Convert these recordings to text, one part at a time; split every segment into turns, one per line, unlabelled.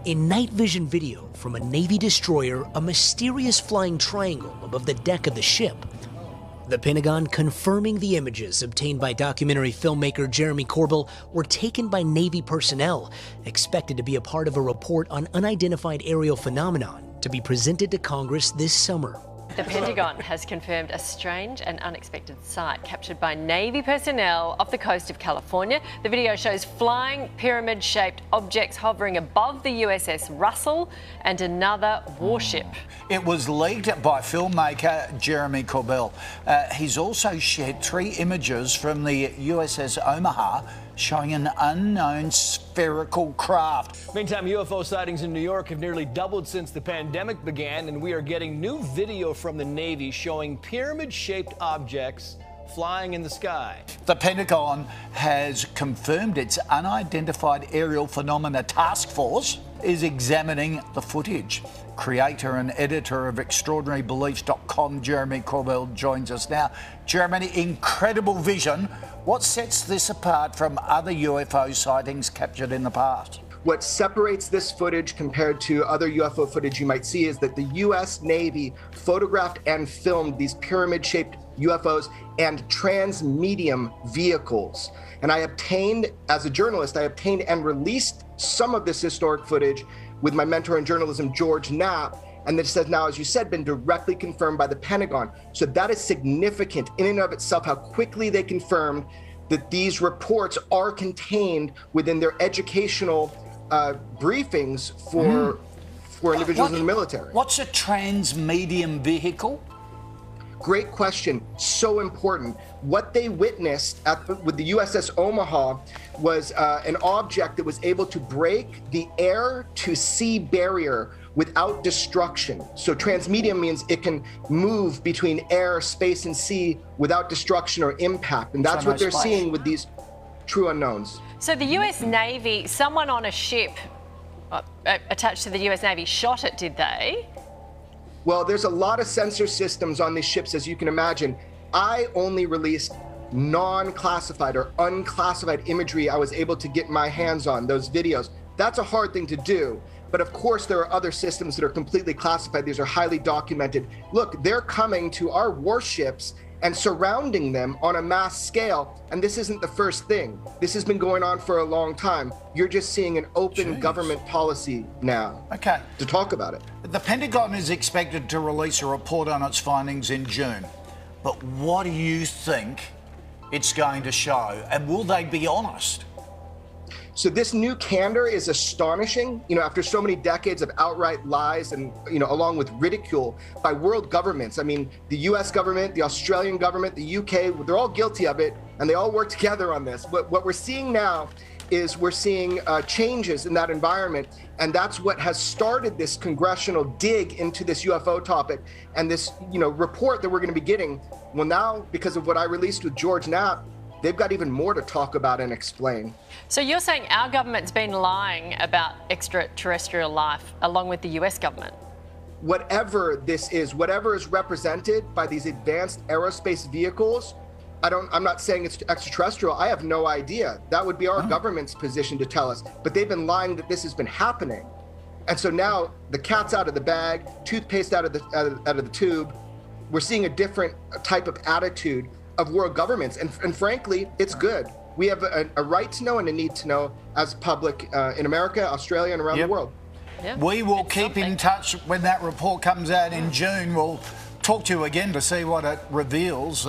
In night vision video from a Navy destroyer, a mysterious flying triangle above the deck of the ship. The Pentagon confirming the images obtained by documentary filmmaker Jeremy Corbell were taken by Navy personnel, expected to be a part of a report on unidentified aerial phenomenon to be presented to Congress this summer.
The Pentagon has confirmed a strange and unexpected sight captured by Navy personnel off the coast of California. The video shows flying pyramid-shaped objects hovering above the USS Russell and another warship.
It was leaked by filmmaker Jeremy Corbell. He's also shared 3 images from the USS Omaha showing an unknown spherical craft.
Meantime, UFO sightings in New York have nearly doubled since the pandemic began, and we are getting new video from the Navy showing pyramid-shaped objects flying in the sky.
The Pentagon has confirmed its Unidentified Aerial Phenomena Task Force is examining the footage. Creator and editor of ExtraordinaryBeliefs.com, Jeremy Corbell, joins us now. Jeremy, incredible vision. What sets this apart from other UFO sightings captured in the past?
What separates this footage compared to other UFO footage you might see is that the U.S. Navy photographed and filmed these pyramid-shaped UFOs and transmedium vehicles. And I obtained, as a journalist, and released some of this historic footage with my mentor in journalism, George Knapp, and this has now, as you said, been directly confirmed by the Pentagon. So that is significant in and of itself, how quickly they confirmed that these reports are contained within their educational briefings for individuals in the military.
What's a transmedium vehicle?
Great question. So important. What they witnessed with the USS Omaha was an object that was able to break the air-to-sea barrier without destruction. So transmedium means it can move between air, space, and sea without destruction or impact. And that's what they're seeing with these true unknowns.
So the US Navy, someone on a ship attached to the US Navy shot it, did they?
Well, there's a lot of sensor systems on these ships, as you can imagine. I only released non-classified or unclassified imagery I was able to get my hands on, those videos. That's a hard thing to do. But of course, there are other systems that are completely classified. These are highly documented. Look, they're coming to our warships and surrounding them on a mass scale. And this isn't the first thing. This has been going on for a long time. You're just seeing an open government policy now to talk about it.
The Pentagon is expected to release a report on its findings in June. But what do you think it's going to show? And will they be honest?
So this new candor is astonishing, after so many decades of outright lies and, along with ridicule by world governments. I mean, the US government, the Australian government, the UK, they're all guilty of it, and they all work together on this. But what we're seeing now is we're seeing changes in that environment, and that's what has started this congressional dig into this UFO topic and this, report that we're going to be getting. Well, now, because of what I released with George Knapp, they've got even more to talk about and explain.
So you're saying our government's been lying about extraterrestrial life along with the US government?
Whatever this is, whatever is represented by these advanced aerospace vehicles, I'm not saying it's extraterrestrial. I have no idea. That would be our government's position to tell us. But they've been lying that this has been happening. And so now the cat's out of the bag, toothpaste out of the tube. We're seeing a different type of attitude of world governments. And frankly, it's good. We have a right to know and a need to know as public in America, Australia, and around the world.
Yeah,
we will keep in touch when that report comes out in June. We'll talk to you again to see what it reveals.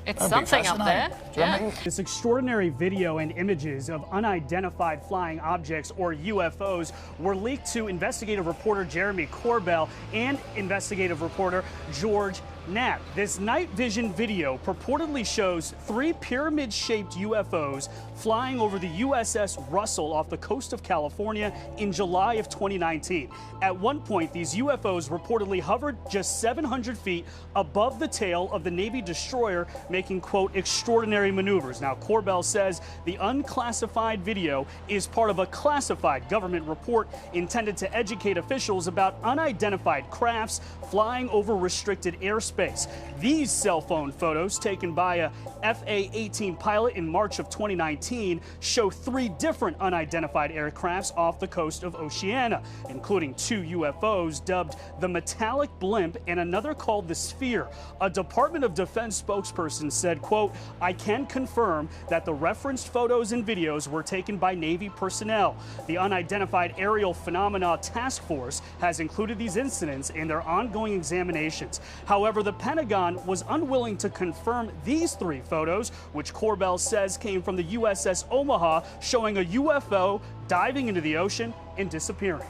It's something up there. Yeah.
This extraordinary video and images of unidentified flying objects, or UFOs, were leaked to investigative reporter Jeremy Corbell and investigative reporter George Knapp. This night vision video purportedly shows 3 pyramid-shaped UFOs flying over the USS Russell off the coast of California in July of 2019. At one point, these UFOs reportedly hovered just 700 feet above the tail of the Navy destroyer, making, quote, extraordinary maneuvers. Now, Corbell says the unclassified video is part of a classified government report intended to educate officials about unidentified crafts flying over restricted airspace space. These cell phone photos taken by a FA-18 pilot in March of 2019 show 3 different unidentified aircrafts off the coast of Oceania, including 2 UFOs dubbed the Metallic Blimp and another called the Sphere. A Department of Defense spokesperson said, quote, "I can confirm that the referenced photos and videos were taken by Navy personnel. The Unidentified Aerial Phenomena Task Force has included these incidents in their ongoing examinations." However, the Pentagon was unwilling to confirm these 3 photos, which Corbell says came from the USS Omaha, showing a UFO diving into the ocean and disappearing.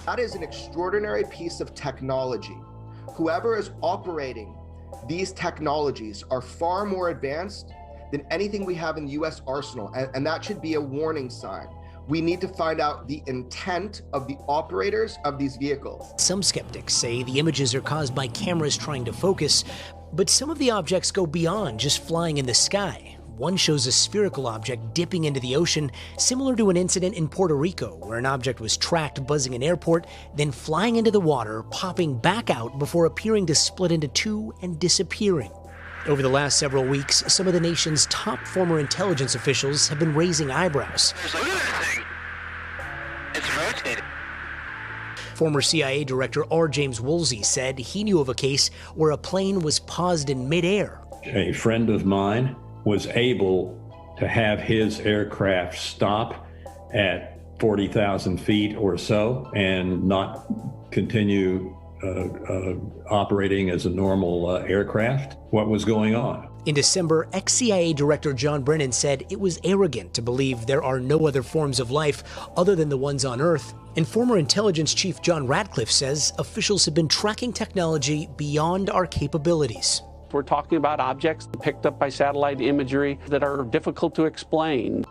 That is an extraordinary piece of technology. Whoever is operating these technologies are far more advanced than anything we have in the US arsenal, and that should be a warning sign. We need to find out the intent of the operators of these vehicles.
Some skeptics say the images are caused by cameras trying to focus, but some of the objects go beyond just flying in the sky. One shows a spherical object dipping into the ocean, similar to an incident in Puerto Rico where an object was tracked buzzing an airport, then flying into the water, popping back out before appearing to split into 2 and disappearing. Over the last several weeks, some of the nation's top former intelligence officials have been raising eyebrows.
Look at that thing. It's rotating.
Former CIA Director R. James Woolsey said he knew of a case where a plane was paused in midair.
A friend of mine was able to have his aircraft stop at 40,000 feet or so and not continue operating as a normal aircraft. What was going on?
In December, ex-CIA Director John Brennan said it was arrogant to believe there are no other forms of life other than the ones on Earth. And former intelligence chief John Ratcliffe says officials have been tracking technology beyond our capabilities.
We're talking about objects picked up by satellite imagery that are difficult to explain.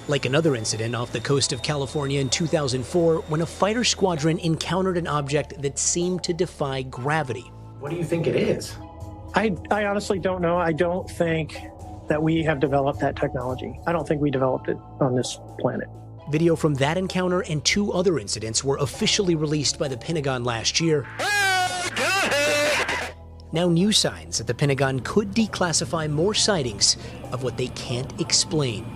Like another incident off the coast of California in 2004 when a fighter squadron encountered an object that seemed to defy gravity.
What do you think it is?
I honestly don't know. I don't think that we have developed that technology. I don't think we developed it on this planet.
Video from that encounter and 2 other incidents were officially released by the Pentagon last year. Now new signs that the Pentagon could declassify more sightings of what they can't explain.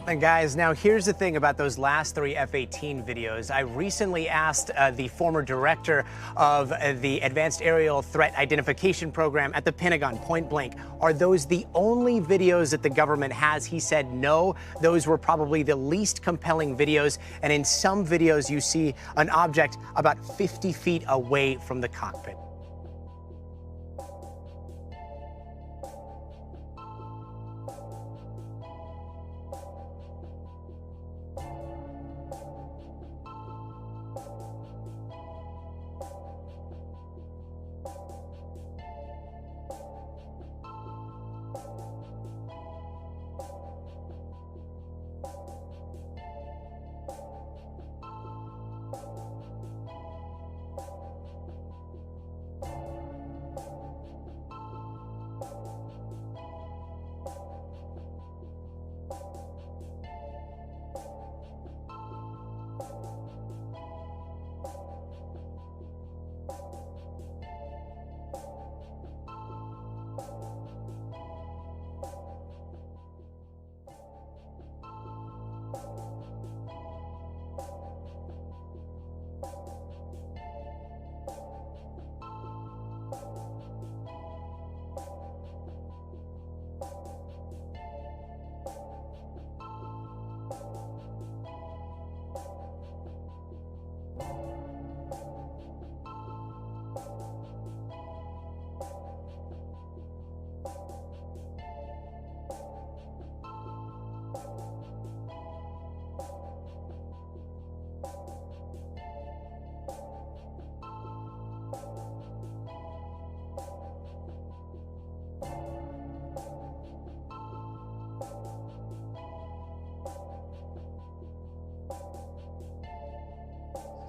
And guys, now here's the thing about those last 3 F-18 videos. I recently asked the former director of the Advanced Aerial Threat Identification Program at the Pentagon, point blank, are those the only videos that the government has? He said no, those were probably the least compelling videos. And in some videos, you see an object about 50 feet away from the cockpit.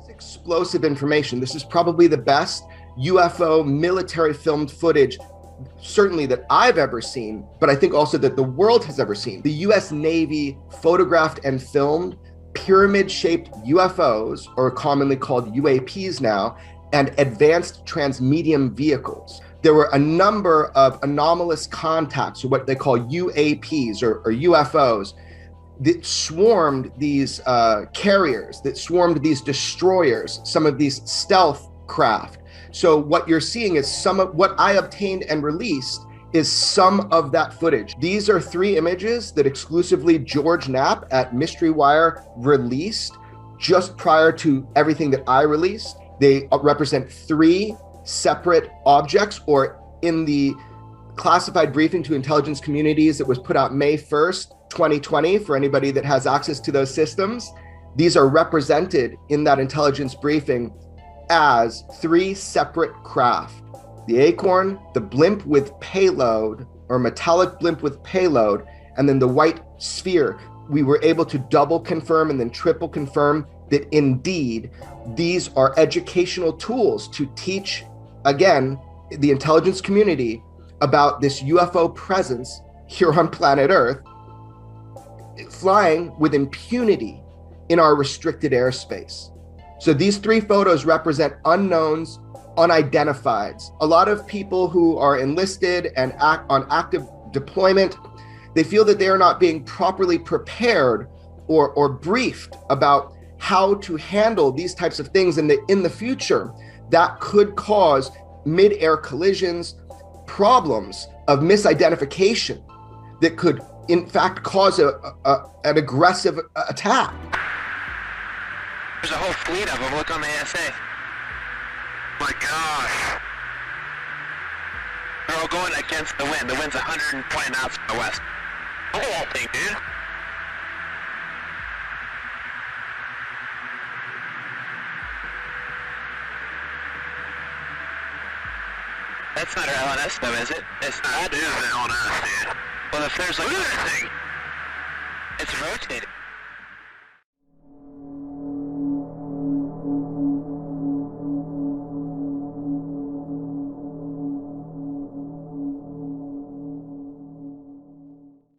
Explosive information. This is probably the best UFO military filmed footage, certainly that I've ever seen, but I think also that the world has ever seen. The US Navy photographed and filmed pyramid-shaped UFOs, or commonly called UAPs now, and advanced transmedium vehicles. There were a number of anomalous contacts, or what they call UAPs or UFOs, that swarmed these carriers, that swarmed these destroyers, some of these stealth craft. So what you're seeing is some of what I obtained and released is some of that footage. These are 3 images that exclusively George Knapp at Mystery Wire released just prior to everything that I released. They represent 3 separate objects, or in the classified briefing to intelligence communities that was put out May 1st, 2020, for anybody that has access to those systems, these are represented in that intelligence briefing as 3 separate craft. The Acorn, the blimp with payload, or metallic blimp with payload, and then the white sphere. We were able to double confirm and then triple confirm that indeed these are educational tools to teach, again, the intelligence community about this UFO presence here on planet Earth, flying with impunity in our restricted airspace. So these 3 photos represent unknowns, unidentifieds. A lot of people who are enlisted and on active deployment, they feel that they are not being properly prepared or briefed about how to handle these types of things in the future that could cause mid-air collisions, problems of misidentification that could in fact cause an aggressive attack.
There's a whole fleet of them. Look on the ASA. My gosh. They're all going against the wind. The wind's 120 knots from the west. Look at that thing, dude. That's not our LNS though, is it? It's not. That is an LNS, dude. Well, if there's like... Look at that thing! It's rotating.